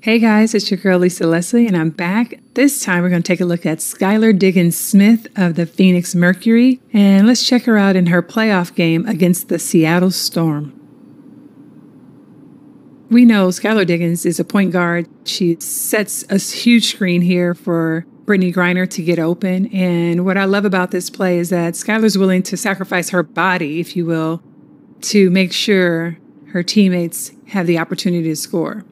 Hey guys, it's your girl Lisa Leslie, and I'm back. This time we're going to take a look at Skylar Diggins-Smith of the Phoenix Mercury, and let's check her out in her playoff game against the Seattle Storm. We know Skylar Diggins is a point guard. She sets a huge screen here for Brittany Griner to get open, and what I love about this play is that Skylar's willing to sacrifice her body, if you will, to make sure her teammates have the opportunity to score.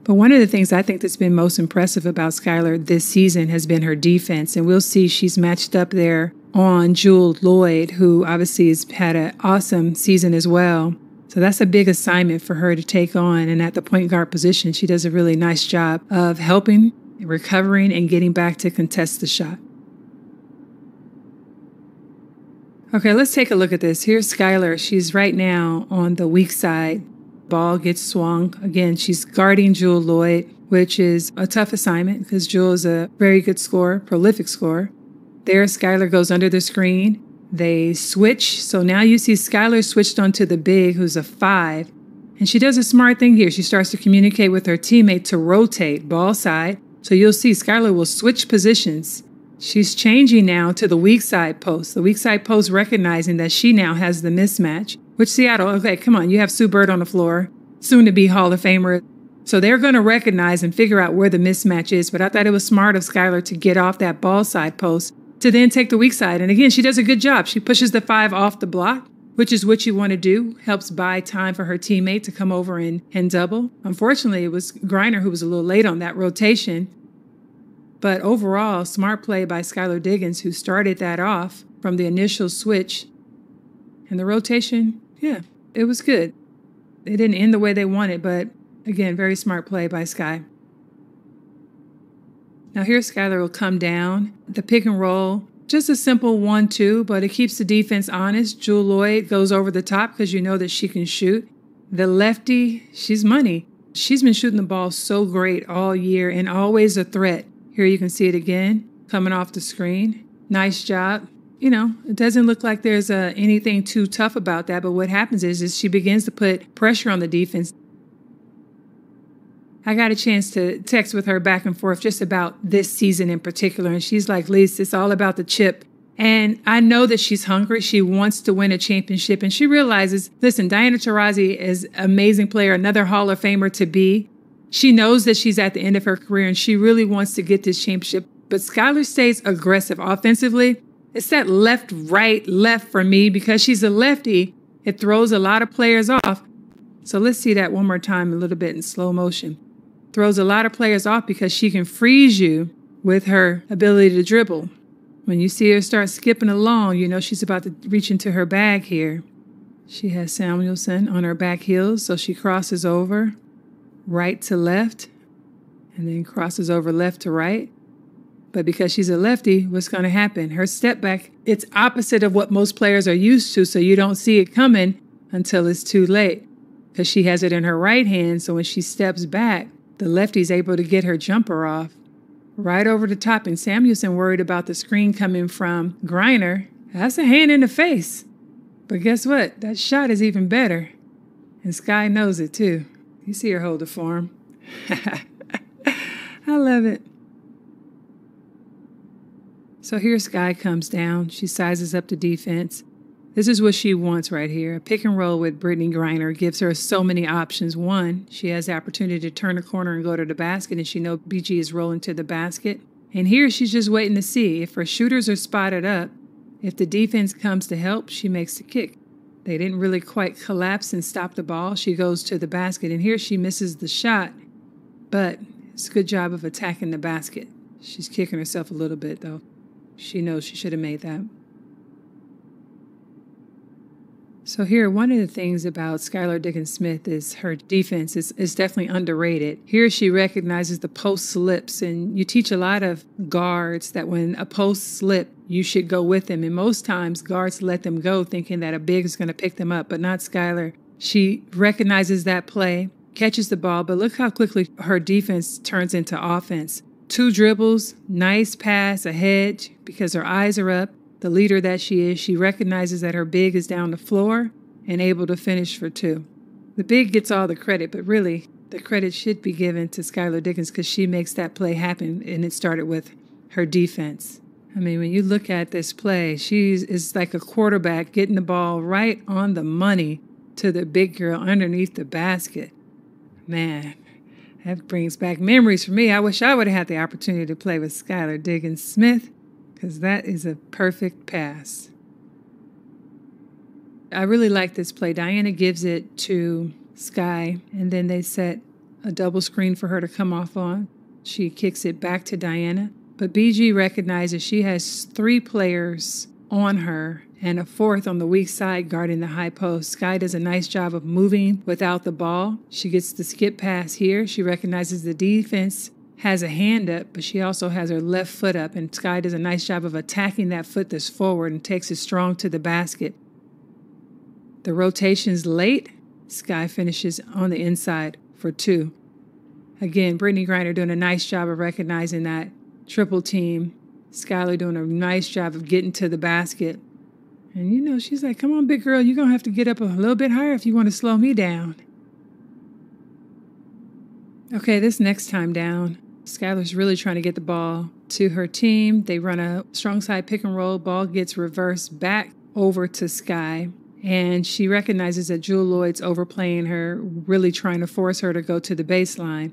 But one of the things I think that's been most impressive about Skylar this season has been her defense. And we'll see she's matched up there on Jewel Lloyd, who obviously has had an awesome season as well. So that's a big assignment for her to take on. And at the point guard position, she does a really nice job of helping, recovering, and getting back to contest the shot. Okay, let's take a look at this. Here's Skylar. She's right now on the weak side. Ball gets swung. Again, she's guarding Jewel Lloyd, which is a tough assignment because Jewel is a very good scorer, prolific scorer. There, Skylar goes under the screen. They switch. So now you see Skylar switched onto the big, who's a 5. And she does a smart thing here. She starts to communicate with her teammate to rotate ball side. So you'll see Skylar will switch positions. She's changing now to the weak side post. The weak side post recognizing that she now has the mismatch. Which Seattle, okay, come on, you have Sue Bird on the floor, soon to be Hall of Famer. So they're going to recognize and figure out where the mismatch is. But I thought it was smart of Skylar to get off that ball side post to then take the weak side. And again, she does a good job. She pushes the 5 off the block, which is what you want to do. Helps buy time for her teammate to come over and double. Unfortunately, it was Griner who was a little late on that rotation. But overall, smart play by Skylar Diggins, who started that off from the initial switch. And the rotation, yeah, it was good. It didn't end the way they wanted, but again, very smart play by Sky. Now here Skylar will come down. The pick and roll, just a simple 1-2, but it keeps the defense honest. Jewel Lloyd goes over the top because you know that she can shoot. The lefty, she's money. She's been shooting the ball so great all year and always a threat. Here you can see it again, coming off the screen. Nice job. You know, it doesn't look like there's anything too tough about that, but what happens is she begins to put pressure on the defense. I got a chance to text with her back and forth just about this season in particular, and she's like, Lisa, it's all about the chip. And I know that she's hungry. She wants to win a championship, and she realizes, listen, Diana Taurasi is an amazing player, another Hall of Famer to be. She knows that she's at the end of her career, and she really wants to get this championship. But Skylar stays aggressive offensively. It's that left, right, left for me because she's a lefty. It throws a lot of players off. So let's see that one more time, a little bit in slow motion. Throws a lot of players off because she can freeze you with her ability to dribble. When you see her start skipping along, you know she's about to reach into her bag here. She has Samuelson on her back heels, so she crosses over right to left and then crosses over left to right. But because she's a lefty, what's going to happen? Her step back, it's opposite of what most players are used to, so you don't see it coming until it's too late. Because she has it in her right hand, so when she steps back, the lefty's able to get her jumper off. Right over the top, and Samuelson worried about the screen coming from Griner. That's a hand in the face. But guess what? That shot is even better. And Sky knows it too. You see her hold the form. I love it. So here Sky comes down. She sizes up the defense. This is what she wants right here. A pick and roll with Brittany Griner gives her so many options. One, she has the opportunity to turn the corner and go to the basket, and she knows BG is rolling to the basket. And here she's just waiting to see if her shooters are spotted up. If the defense comes to help, she makes the kick. They didn't really quite collapse and stop the ball. She goes to the basket, and here she misses the shot. But it's a good job of attacking the basket. She's kicking herself a little bit, though. She knows she should have made that. So here, one of the things about Skylar Diggins-Smith is her defense is definitely underrated. Here she recognizes the post slips, and you teach a lot of guards that when a post slip, you should go with them. And most times, guards let them go thinking that a big is going to pick them up, but not Skylar. She recognizes that play, catches the ball, but look how quickly her defense turns into offense. 2 dribbles, nice pass ahead because her eyes are up. The leader that she is, she recognizes that her big is down the floor and able to finish for 2. The big gets all the credit, but really, the credit should be given to Skylar Diggins because she makes that play happen, and it started with her defense. I mean, when you look at this play, she is like a quarterback getting the ball right on the money to the big girl underneath the basket. Man, that brings back memories for me. I wish I would have had the opportunity to play with Skylar Diggins-Smith because that is a perfect pass. I really like this play. Diana gives it to Sky, and then they set a double screen for her to come off on. She kicks it back to Diana, but BG recognizes she has 3 players on her and a 4th on the weak side guarding the high post. Sky does a nice job of moving without the ball. She gets the skip pass here. She recognizes the defense has a hand up, but she also has her left foot up, and Sky does a nice job of attacking that foot that's forward and takes it strong to the basket. The rotation's late. Sky finishes on the inside for 2. Again, Brittany Griner doing a nice job of recognizing that triple team. Skylar doing a nice job of getting to the basket. And, you know, she's like, come on, big girl, you're going to have to get up a little bit higher if you want to slow me down. Okay, this next time down, Skylar's really trying to get the ball to her team. They run a strong side pick and roll. Ball gets reversed back over to Sky. And she recognizes that Jewel Lloyd's overplaying her, really trying to force her to go to the baseline.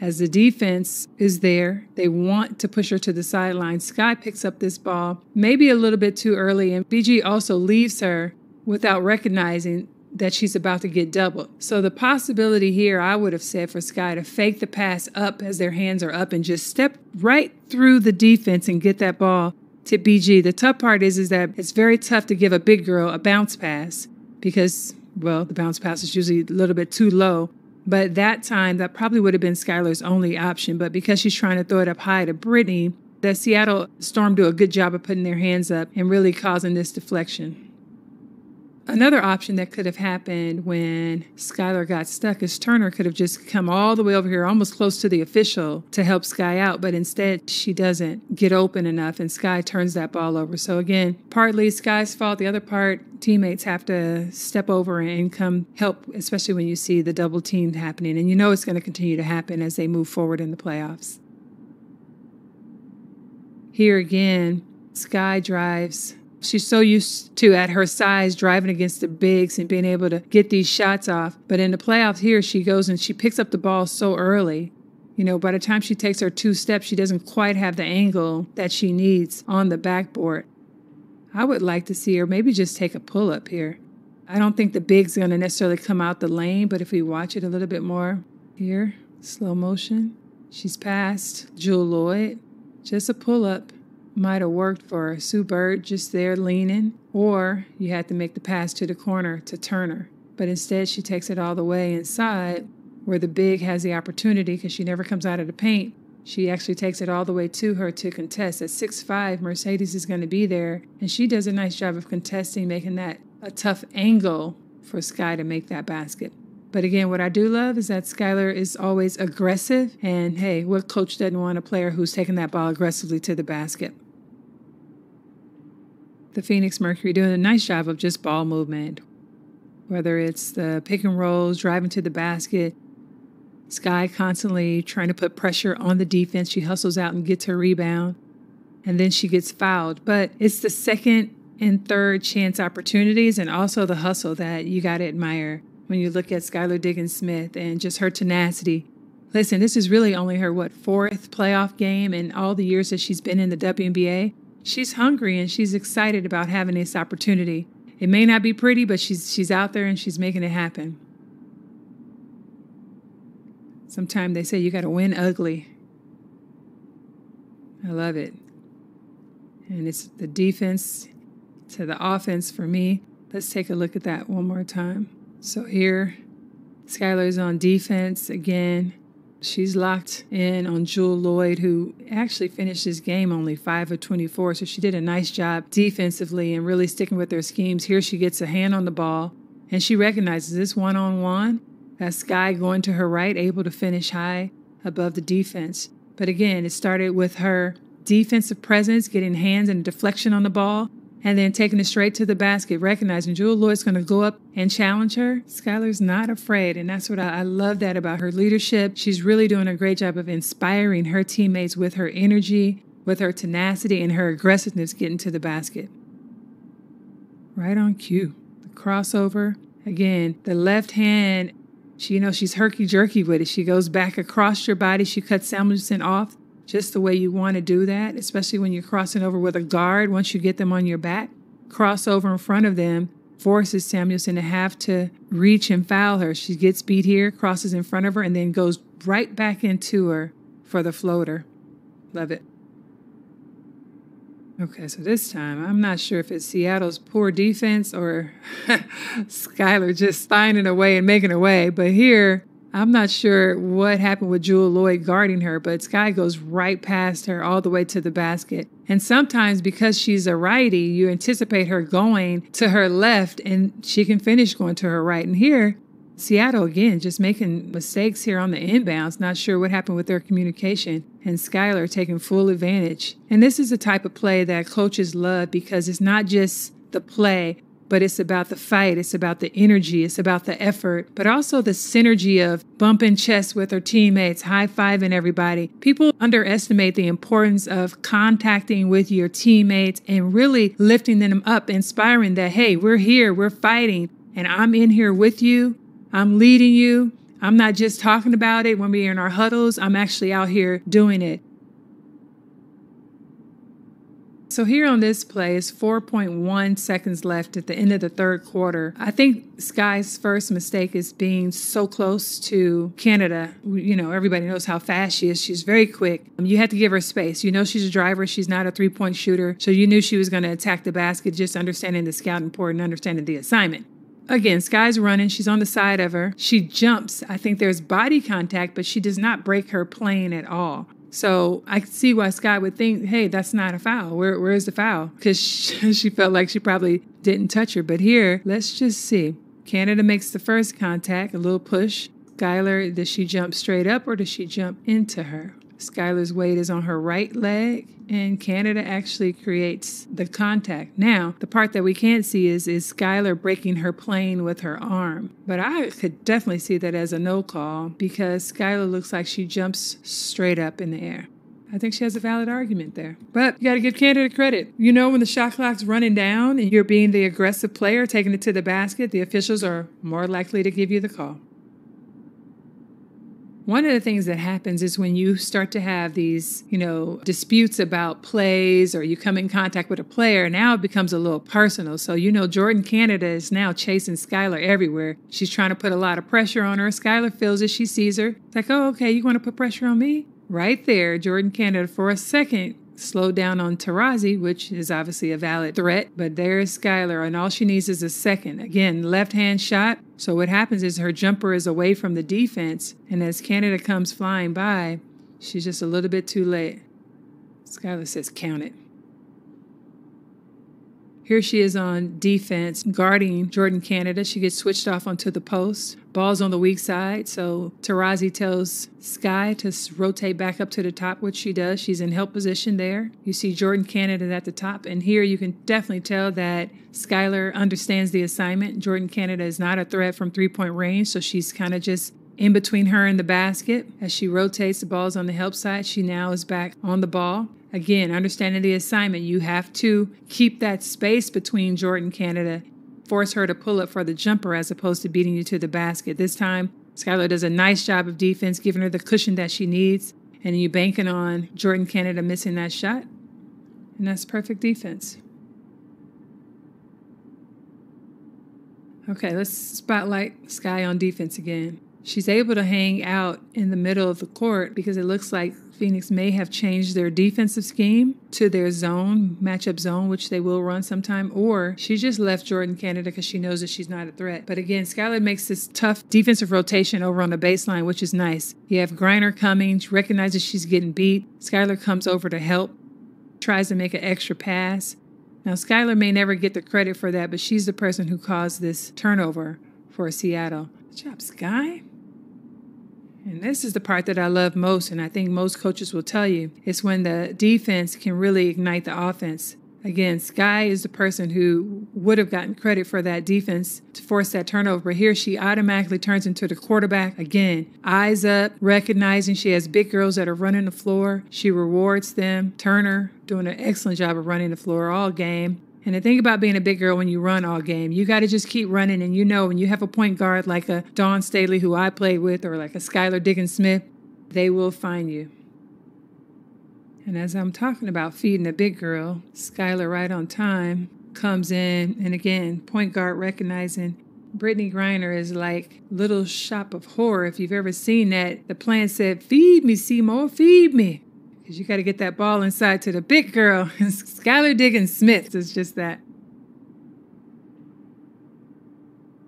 As the defense is there, they want to push her to the sideline. Sky picks up this ball, maybe a little bit too early, and BG also leaves her without recognizing that she's about to get doubled. So the possibility here, I would have said for Sky to fake the pass up as their hands are up and just step right through the defense and get that ball to BG. The tough part is that it's very tough to give a big girl a bounce pass because, well, the bounce pass is usually a little bit too low. But that time, that probably would have been Skylar's only option. But because she's trying to throw it up high to Brittany, the Seattle Storm do a good job of putting their hands up and really causing this deflection. Another option that could have happened when Skylar got stuck is Turner could have just come all the way over here, almost close to the official, to help Sky out. But instead, she doesn't get open enough, and Sky turns that ball over. So again, partly Sky's fault. The other part, teammates have to step over and come help, especially when you see the double team happening. And you know it's going to continue to happen as they move forward in the playoffs. Here again, Sky drives. She's so used to, at her size, driving against the bigs and being able to get these shots off. But in the playoffs here, she goes and she picks up the ball so early. You know, by the time she takes her 2 steps, she doesn't quite have the angle that she needs on the backboard. I would like to see her maybe just take a pull-up here. I don't think the big's going to necessarily come out the lane, but if we watch it a little bit more here, slow motion, she's past Jewel Lloyd. Just a pull-up. Might have worked for Sue Bird just there leaning, or you had to make the pass to the corner to Turner. But instead, she takes it all the way inside where the big has the opportunity because she never comes out of the paint. She actually takes it all the way to her to contest. At 6'5", Mercedes is going to be there, and she does a nice job of contesting, making that a tough angle for Sky to make that basket. But again, what I do love is that Skylar is always aggressive, and hey, what coach doesn't want a player who's taking that ball aggressively to the basket? The Phoenix Mercury doing a nice job of just ball movement, whether it's the pick and rolls, driving to the basket. Sky constantly trying to put pressure on the defense. She hustles out and gets her rebound, and then she gets fouled. But it's the second and third chance opportunities and also the hustle that you got to admire when you look at Skylar Diggins-Smith and just her tenacity. Listen, this is really only her, 4th playoff game in all the years that she's been in the WNBA. She's hungry and she's excited about having this opportunity. It may not be pretty, but she's out there and she's making it happen. Sometimes they say you got to win ugly. I love it. And it's the defense to the offense for me. Let's take a look at that one more time. So here, Skylar's on defense again. She's locked in on Jewel Lloyd, who actually finished this game only 5 of 24. So she did a nice job defensively and really sticking with their schemes. Here she gets a hand on the ball, and she recognizes this one-on-one. That Sky going to her right, able to finish high above the defense. But again, it started with her defensive presence, getting hands and deflection on the ball, and then taking it straight to the basket, recognizing Jewel Lloyd's going to go up and challenge her. Skylar's not afraid, and that's what I love that about her leadership. She's really doing a great job of inspiring her teammates with her energy, with her tenacity, and her aggressiveness getting to the basket. Right on cue. The crossover. Again, the left hand, she's herky-jerky with it. She goes back across your body. She cuts Samuelson off just the way you want to do that, especially when you're crossing over with a guard. Once you get them on your back, cross over in front of them, forces Samuelson to have to reach and foul her. She gets beat here, crosses in front of her, and then goes right back into her for the floater. Love it. Okay, so this time, I'm not sure if it's Seattle's poor defense or Skylar just finding a way and making a way. But here, I'm not sure what happened with Jewel Lloyd guarding her, but Sky goes right past her all the way to the basket. And sometimes because she's a righty, you anticipate her going to her left and she can finish going to her right. And here, Seattle, again, just making mistakes here on the inbounds, not sure what happened with their communication, and Skylar taking full advantage. And this is the type of play that coaches love because it's not just the play, but it's about the fight, it's about the energy, it's about the effort, but also the synergy of bumping chests with her teammates, high-fiving everybody. People underestimate the importance of contacting with your teammates and really lifting them up, inspiring that, hey, we're here, we're fighting, and I'm in here with you. I'm leading you. I'm not just talking about it when we're in our huddles. I'm actually out here doing it. So here on this play is 4.1 seconds left at the end of the third quarter. I think Sky's first mistake is being so close to Canada. Everybody knows how fast she is. She's very quick. You had to give her space. She's a driver. She's not a three-point shooter. So you knew she was going to attack the basket, just understanding the scouting report and understanding the assignment. Again, Sky's running. She's on the side of her. She jumps. I think there's body contact, but she does not break her plane at all. So I could see why Sky would think, hey, that's not a foul. Where's the foul? Because she felt like she probably didn't touch her. But here, let's just see. Canada makes the first contact, a little push. Skylar, does she jump straight up or does she jump into her? Skylar's weight is on her right leg, and Canada actually creates the contact. Now, the part that we can't see is Skylar breaking her plane with her arm. But I could definitely see that as a no call because Skylar looks like she jumps straight up in the air. I think she has a valid argument there. But you got to give Canada credit. When the shot clock's running down and you're being the aggressive player, taking it to the basket, the officials are more likely to give you the call. One of the things that happens is when you start to have these, disputes about plays or you come in contact with a player, now it becomes a little personal. So, Jordan Canada is now chasing Skylar everywhere. She's trying to put a lot of pressure on her. Skylar feels it. She sees her. It's like, oh, okay, you want to put pressure on me? Right there, Jordan Canada for a second slowed down on Taurasi, which is obviously a valid threat, but there's Skylar, and all she needs is a second. Again, left-hand shot. So what happens is her jumper is away from the defense, and as Canada comes flying by, she's just a little bit too late. Skylar says, count it. Here she is on defense, guarding Jordan Canada. She gets switched off onto the post. Ball's on the weak side, so Taurasi tells Sky to rotate back up to the top, which she does. She's in help position there. You see Jordan Canada at the top, and here you can definitely tell that Skylar understands the assignment. Jordan Canada is not a threat from three-point range, so she's kind of just in between her and the basket. As she rotates, the ball's on the help side. She now is back on the ball. Again, understanding the assignment, you have to keep that space between Jordan Canada, force her to pull up for the jumper as opposed to beating you to the basket. This time, Skylar does a nice job of defense, giving her the cushion that she needs, and you banking on Jordan Canada missing that shot, and that's perfect defense. Okay, let's spotlight Sky on defense again. She's able to hang out in the middle of the court because it looks like Phoenix may have changed their defensive scheme to their zone, matchup zone, which they will run sometime, or she just left Jordan Canada because she knows that she's not a threat. But again, Skylar makes this tough defensive rotation over on the baseline, which is nice. You have Griner coming. She recognizes she's getting beat. Skylar comes over to help, tries to make an extra pass. Now, Skylar may never get the credit for that, but she's the person who caused this turnover for Seattle. Good job, Sky. And this is the part that I love most, and I think most coaches will tell you, it's when the defense can really ignite the offense. Again, Sky is the person who would have gotten credit for that defense to force that turnover. But here she automatically turns into the quarterback. Again, eyes up, recognizing she has big girls that are running the floor. She rewards them. Turner doing an excellent job of running the floor all game. And the thing about being a big girl when you run all game, you got to just keep running. And when you have a point guard like a Dawn Staley, who I played with, or like a Skylar Diggins-Smith, they will find you. And as I'm talking about feeding a big girl, Skylar right on time comes in. And again, point guard recognizing Brittany Griner is like Little Shop of Horror. If you've ever seen that, the plan said, "Feed me, Seymour, feed me." Because you got to get that ball inside to the big girl. And Skylar Diggins-Smith is just that.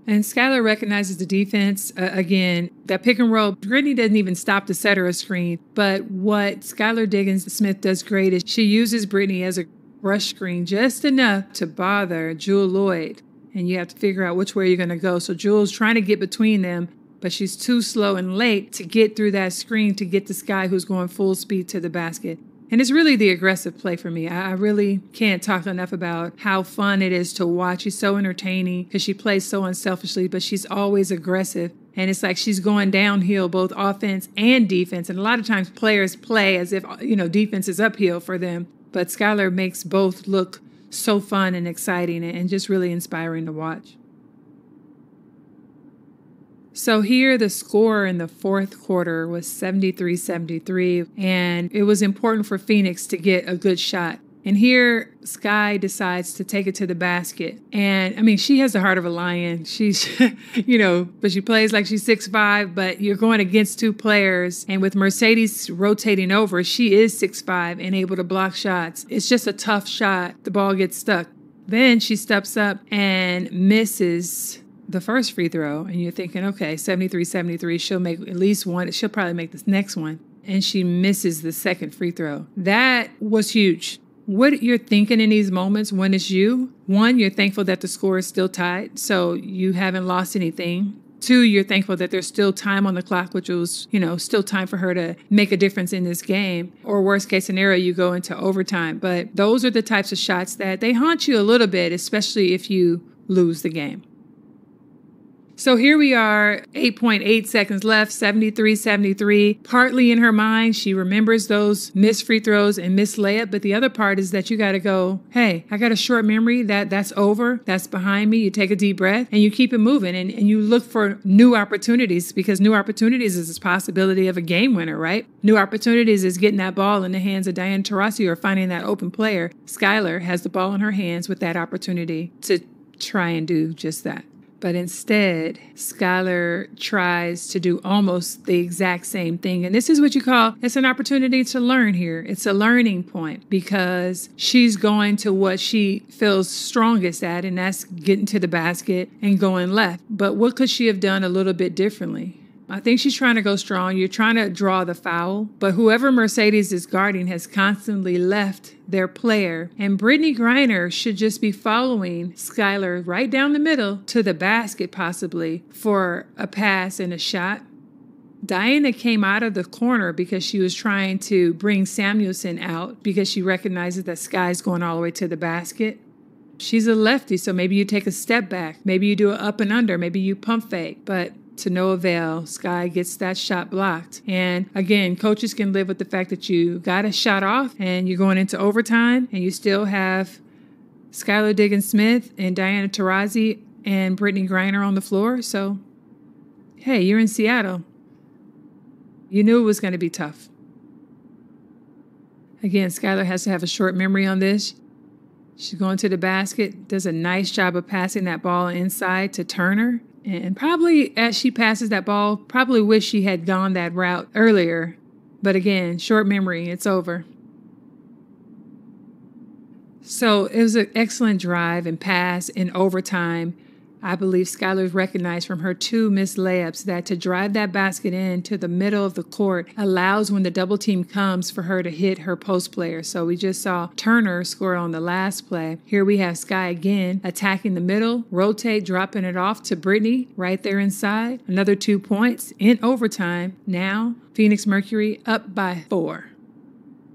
And Skylar recognizes the defense. Again, that pick and roll, Brittany doesn't even stop to set her a screen. But what Skylar Diggins-Smith does great is she uses Brittany as a rush screen just enough to bother Jewel Lloyd. And you have to figure out which way you're going to go. So Jewel's trying to get between them, but she's too slow and late to get through that screen to get to Sky, who's going full speed to the basket. And it's really the aggressive play for me. I really can't talk enough about how fun it is to watch. She's so entertaining because she plays so unselfishly, but she's always aggressive. And it's like she's going downhill, both offense and defense. And a lot of times players play as if, defense is uphill for them. But Skylar makes both look so fun and exciting and just really inspiring to watch. So here the score in the fourth quarter was 73-73, and it was important for Phoenix to get a good shot. And here Sky decides to take it to the basket. And she has the heart of a lion. She's, but she plays like she's 6'5", but you're going against two players. And with Mercedes rotating over, she is 6'5" and able to block shots. It's just a tough shot. The ball gets stuck. Then she steps up and misses the first free throw, and you're thinking, okay, 73-73, she'll make at least one. She'll probably make this next one. And she misses the second free throw. That was huge. What you're thinking in these moments when it's you, one, you're thankful that the score is still tied, so you haven't lost anything. Two, you're thankful that there's still time on the clock, which was, still time for her to make a difference in this game. Or worst case scenario, you go into overtime. But those are the types of shots that they haunt you a little bit, especially if you lose the game. So here we are, 8.8 seconds left, 73-73. Partly in her mind, she remembers those missed free throws and missed layup. But the other part is that you got to go, hey, I got a short memory. That's over. That's behind me. You take a deep breath and you keep it moving. And you look for new opportunities, because new opportunities is this possibility of a game winner, right? New opportunities is getting that ball in the hands of Diana Taurasi or finding that open player. Skylar has the ball in her hands with that opportunity to try and do just that. But instead, Skylar tries to do almost the exact same thing. And this is what you call, it's an opportunity to learn here. It's a learning point, because she's going to what she feels strongest at, and that's getting to the basket and going left. But what could she have done a little bit differently? I think she's trying to go strong. You're trying to draw the foul, but whoever Mercedes is guarding has constantly left their player. And Brittany Griner should just be following Skylar right down the middle to the basket, possibly for a pass and a shot. Diana came out of the corner because she was trying to bring Samuelson out, because she recognizes that Sky's going all the way to the basket. She's a lefty, so maybe you take a step back. Maybe you do an up and under. Maybe you pump fake. But to no avail, Sky gets that shot blocked. And again, coaches can live with the fact that you got a shot off and you're going into overtime, and you still have Skylar Diggins-Smith and Diana Taurasi and Brittany Griner on the floor. So, hey, you're in Seattle. You knew it was going to be tough. Again, Skylar has to have a short memory on this. She's going to the basket, does a nice job of passing that ball inside to Turner. And probably as she passes that ball, probably wish she had gone that route earlier. But again, short memory, it's over. So it was an excellent drive and pass in overtime. I believe Skylar's recognized from her 2 missed layups that to drive that basket into the middle of the court allows, when the double team comes, for her to hit her post player. So we just saw Turner score on the last play. Here we have Sky again attacking the middle, rotate, dropping it off to Brittany right there inside. Another 2 points in overtime. Now Phoenix Mercury up by 4.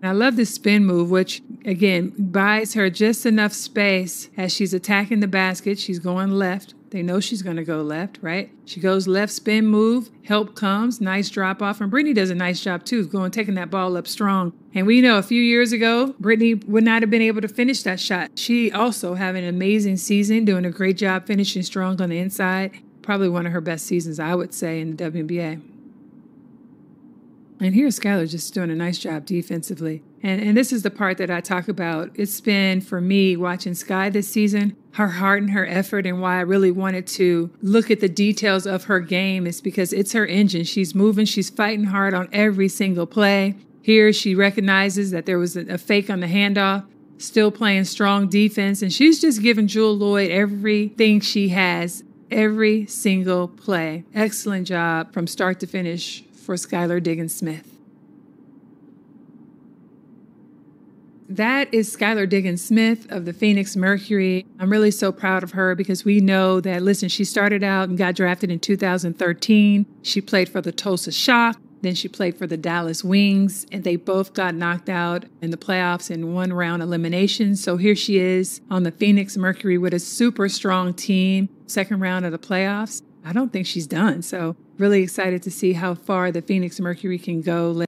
And I love this spin move, which, again, buys her just enough space as she's attacking the basket. She's going left. They know she's going to go left, right? She goes left, spin move, help comes, nice drop off. And Brittany does a nice job too, taking that ball up strong. And we know a few years ago, Brittany would not have been able to finish that shot. She also having an amazing season, doing a great job finishing strong on the inside. Probably one of her best seasons, I would say, in the WNBA. And here's Skylar just doing a nice job defensively. And this is the part that I talk about. It's been, for me, watching Sky this season, her heart and her effort, and why I really wanted to look at the details of her game is because it's her engine. She's moving. She's fighting hard on every single play. Here she recognizes that there was a fake on the handoff, still playing strong defense, and she's just giving Jewell Loyd everything she has, every single play. Excellent job from start to finish for Skylar Diggins-Smith. That is Skylar Diggins-Smith of the Phoenix Mercury. I'm really so proud of her because we know that, listen, she started out and got drafted in 2013. She played for the Tulsa Shock. Then she played for the Dallas Wings, and they both got knocked out in the playoffs in one round elimination. So here she is on the Phoenix Mercury with a super strong team, second round of the playoffs. I don't think she's done. So really excited to see how far the Phoenix Mercury can go.